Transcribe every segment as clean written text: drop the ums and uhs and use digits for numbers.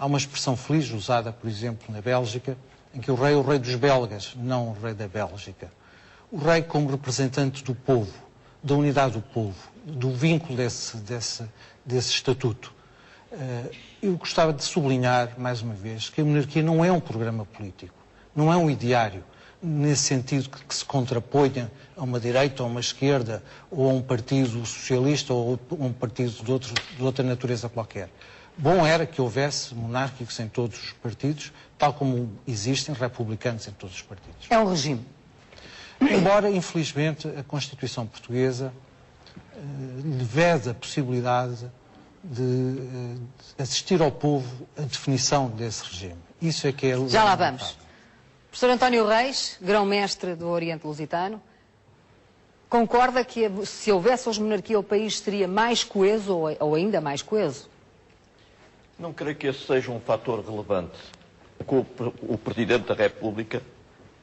Há uma expressão feliz usada, por exemplo, na Bélgica, em que o rei é o rei dos belgas, não o rei da Bélgica. O rei como representante do povo, da unidade do povo, do vínculo desse estatuto. Eu gostava de sublinhar, mais uma vez, que a monarquia não é um programa político, não é um ideário, nesse sentido que se contraponha a uma direita ou a uma esquerda, ou a um partido socialista ou a um partido de outra natureza qualquer. Bom era que houvesse monárquicos em todos os partidos, tal como existem republicanos em todos os partidos. É um regime. Embora, infelizmente, a Constituição portuguesa lhe vede a possibilidade de assistir ao povo a definição desse regime. Isso é que é... Já lá vamos. Professor António Reis, grão-mestre do Oriente Lusitano, concorda que se houvesse hoje monarquia o país seria mais coeso ou ainda mais coeso? Não creio que esse seja um fator relevante. Com o Presidente da República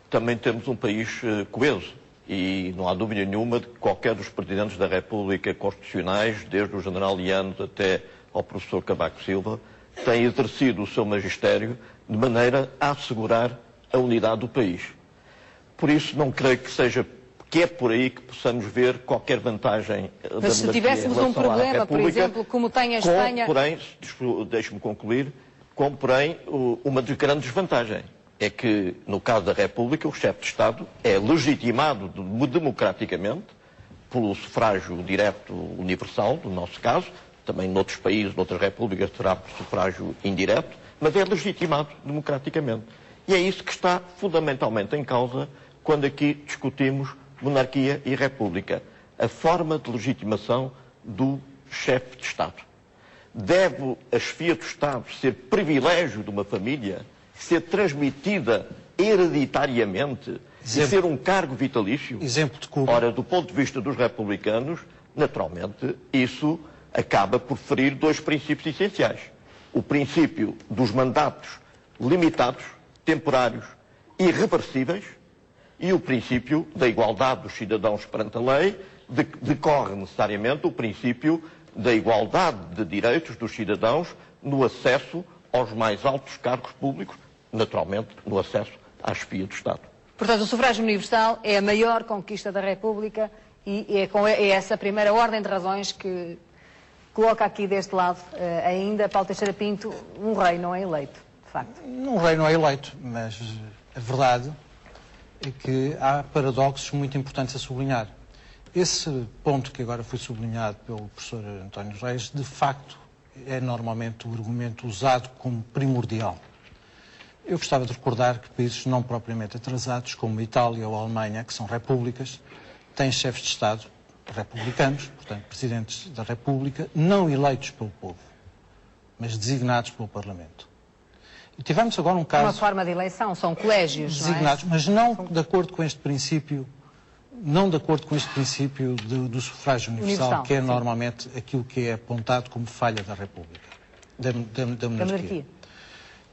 também temos um país coeso e não há dúvida nenhuma de que qualquer dos Presidentes da República constitucionais, desde o General Lianos até ao Professor Cavaco Silva, tem exercido o seu magistério de maneira a assegurar a unidade do país. Por isso não creio que é por aí que possamos ver qualquer vantagem da monarquia. Mas se tivéssemos um problema, por exemplo, como tem a Espanha... Porém, deixe-me concluir, porém, uma grande desvantagem é que, no caso da República, o chefe de Estado é legitimado democraticamente pelo sufrágio direto universal, no nosso caso, também noutros países, noutras repúblicas, será por sufrágio indireto, mas é legitimado democraticamente. E é isso que está fundamentalmente em causa quando aqui discutimos monarquia e república. A forma de legitimação do chefe de Estado. Deve a chefia do Estado ser privilégio de uma família, ser transmitida hereditariamente e ser um cargo vitalício? Exemplo de Cuba. Ora, do ponto de vista dos republicanos, naturalmente, isso acaba por ferir dois princípios essenciais. O princípio dos mandatos limitados, temporários, irreversíveis, e o princípio da igualdade dos cidadãos perante a lei, decorre necessariamente o princípio da igualdade de direitos dos cidadãos no acesso aos mais altos cargos públicos, naturalmente no acesso à chefia do Estado. Portanto, o sufrágio universal é a maior conquista da República e é essa a primeira ordem de razões que coloca aqui deste lado ainda, Paulo Teixeira Pinto, um rei não é eleito, de facto. Um rei não é eleito, mas a verdade é que há paradoxos muito importantes a sublinhar. Esse ponto que agora foi sublinhado pelo professor António Reis, de facto, é normalmente o argumento usado como primordial. Eu gostava de recordar que países não propriamente atrasados, como a Itália ou a Alemanha, que são repúblicas, têm chefes de Estado republicanos, portanto, presidentes da República, não eleitos pelo povo, mas designados pelo Parlamento. E tivemos agora um caso... Uma forma de eleição, são colégios, designados, não é? Mas não de acordo com este princípio, do sufrágio universal, que é normalmente aquilo que é apontado como falha da República, da monarquia.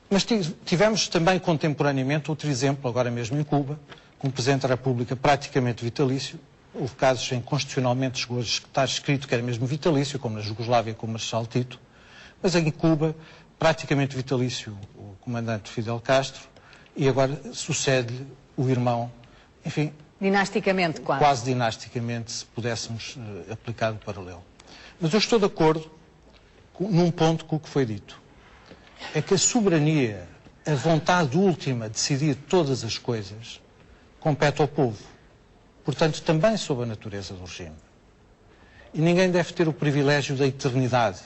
Mas tivemos também contemporaneamente outro exemplo, agora mesmo em Cuba, com o Presidente da República praticamente vitalício. Houve casos em que constitucionalmente chegou a estar escrito que era mesmo vitalício, como na Jugoslávia, com o Marshal Tito, mas em Cuba, praticamente vitalício, o comandante Fidel Castro, e agora sucede-lhe o irmão, enfim... Dinasticamente, quase. Quase dinasticamente, se pudéssemos aplicar o paralelo. Mas eu estou de acordo num ponto com o que foi dito. É que a soberania, a vontade última de decidir todas as coisas, compete ao povo. Portanto, também sob a natureza do regime. E ninguém deve ter o privilégio da eternidade.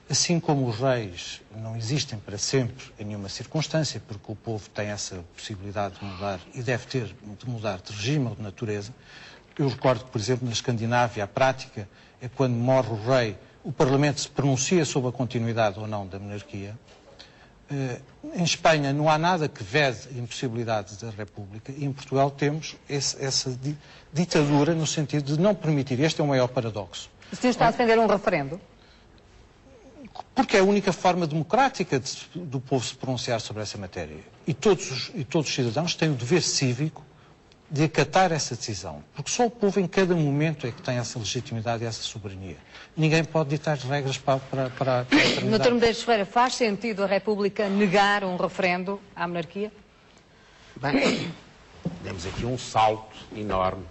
Assim como os reis não existem para sempre em nenhuma circunstância, porque o povo tem essa possibilidade de mudar e deve ter de mudar de regime ou de natureza. Eu recordo que, por exemplo, na Escandinávia, a prática é quando morre o rei, o Parlamento se pronuncia sobre a continuidade ou não da monarquia. Em Espanha não há nada que vede a impossibilidade da República e em Portugal temos essa ditadura no sentido de não permitir. Este é o maior paradoxo. O senhor está a defender um referendo? Porque é a única forma democrática do povo se pronunciar sobre essa matéria. E todos os cidadãos têm o dever cívico de acatar essa decisão, porque só o povo em cada momento é que tem essa legitimidade e essa soberania. Ninguém pode ditar as regras para a eternidade. Dr. Medeiros Ferreira, faz sentido a República negar um referendo à monarquia? Bem, demos aqui um salto enorme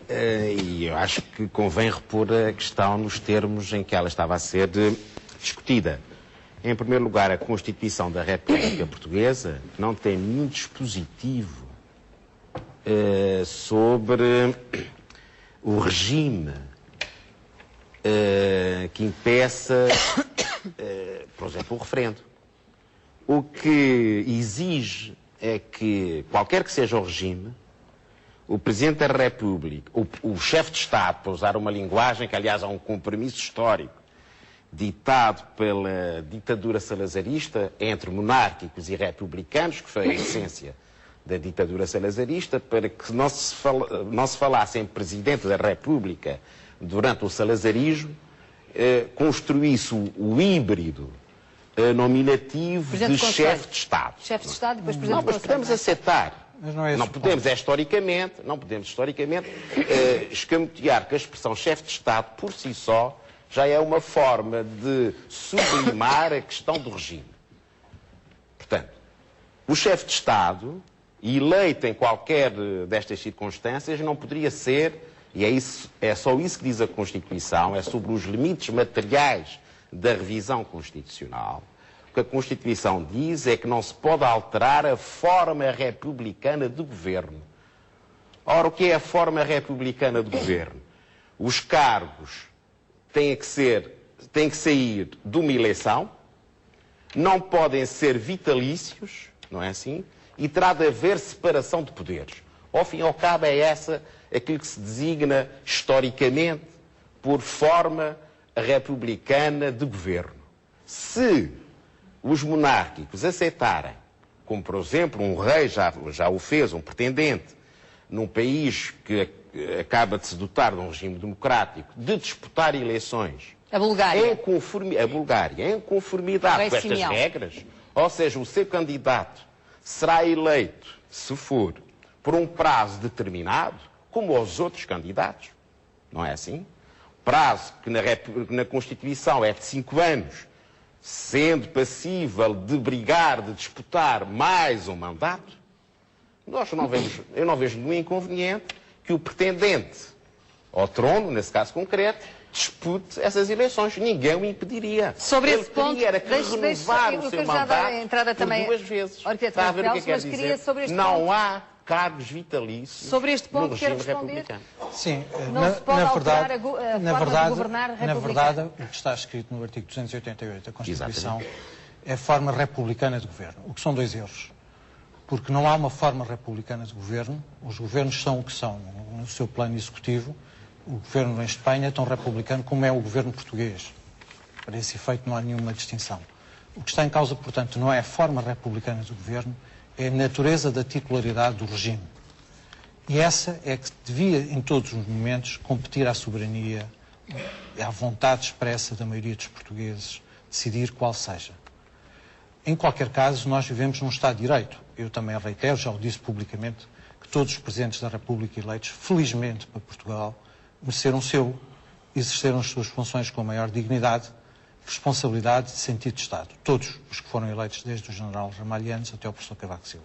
e eu acho que convém repor a questão nos termos em que ela estava a ser discutida. Em primeiro lugar, a Constituição da República Portuguesa não tem nenhum dispositivo sobre o regime que impeça, por exemplo, o referendo. O que exige é que, qualquer que seja o regime, o Presidente da República, o chefe de Estado, para usar uma linguagem que, aliás, é um compromisso histórico, ditado pela ditadura salazarista entre monárquicos e republicanos, que foi a essência da ditadura salazarista, para que não se falasse em Presidente da República durante o salazarismo, construísse o híbrido nominativo de chefe de Estado. Chefe de Estado e depois Presidente Não, do mas Conselho. podemos aceitar. Mas não é esse Não o podemos, ponto. não podemos historicamente escamotear que a expressão chefe de Estado, por si só, já é uma forma de sublimar a questão do regime. Portanto, o chefe de Estado, eleito em qualquer destas circunstâncias, não poderia ser, e é só isso que diz a Constituição, é sobre os limites materiais da revisão constitucional. O que a Constituição diz é que não se pode alterar a forma republicana de governo. Ora, o que é a forma republicana de governo? Os cargos têm que sair de uma eleição, não podem ser vitalícios, não é assim? E terá de haver separação de poderes. Ao fim e ao cabo é aquilo que se designa historicamente por forma republicana de governo. Se os monárquicos aceitarem, como por exemplo um rei já o fez, um pretendente, num país que acaba de se dotar de um regime democrático, de disputar eleições. A Bulgária. A Bulgária, em conformidade com estas regras, ou seja, o seu candidato será eleito, se for, por um prazo determinado, como aos outros candidatos. Não é assim? Prazo que na Constituição é de 5 anos, sendo passível de brigar, de disputar mais um mandato. Eu não vejo nenhum inconveniente que o pretendente ao trono, nesse caso concreto, dispute essas eleições. Ninguém o impediria. Sobre Ele esse ponto, teria que renovar o seu mandato por também 2 vezes. Está a ver o que é que quer dizer? Não há cargos vitalícios sobre este ponto no regime quero responder. republicano. Sim, Não se pode alterar a forma de governar republicana. na verdade, o que está escrito no artigo 288 da Constituição é a forma republicana de governo, o que são 2 erros. Porque não há uma forma republicana de governo, os governos são o que são no seu plano executivo. O governo em Espanha é tão republicano como é o governo português. Para esse efeito não há nenhuma distinção. O que está em causa, portanto, não é a forma republicana do governo, é a natureza da titularidade do regime. E essa é que devia, em todos os momentos, competir à soberania, à vontade expressa da maioria dos portugueses, decidir qual seja. Em qualquer caso, nós vivemos num Estado de Direito. Eu também reitero, já o disse publicamente, que todos os Presidentes da República eleitos, felizmente para Portugal, exerceram as suas funções com a maior dignidade, responsabilidade e sentido de Estado. Todos os que foram eleitos, desde o general Ramalhianes até o professor Cavaco Silva.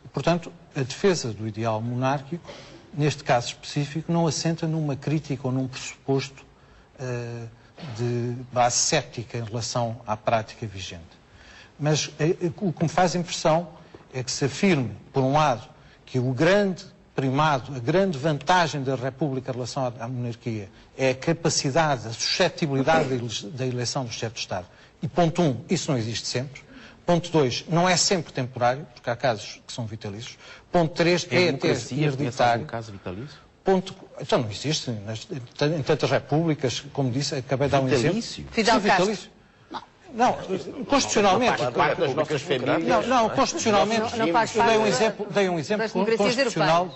E, portanto, a defesa do ideal monárquico, neste caso específico, não assenta numa crítica ou num pressuposto de base cética em relação à prática vigente. Mas o que me faz impressão é que se afirme, por um lado, que o grande primado, a grande vantagem da República em relação à monarquia é a capacidade, a suscetibilidade da eleição do chefe de Estado. E ponto 1, isso não existe sempre. Ponto 2, não é sempre temporário, porque há casos que são vitalícios. Ponto 3, é até hereditário. Um caso vitalício? Então não existe. Em tantas repúblicas, como disse, acabei de dar um exemplo. Fidel Castro. Não, constitucionalmente. Não, constitucionalmente. Não faz parte Dei um exemplo constitucional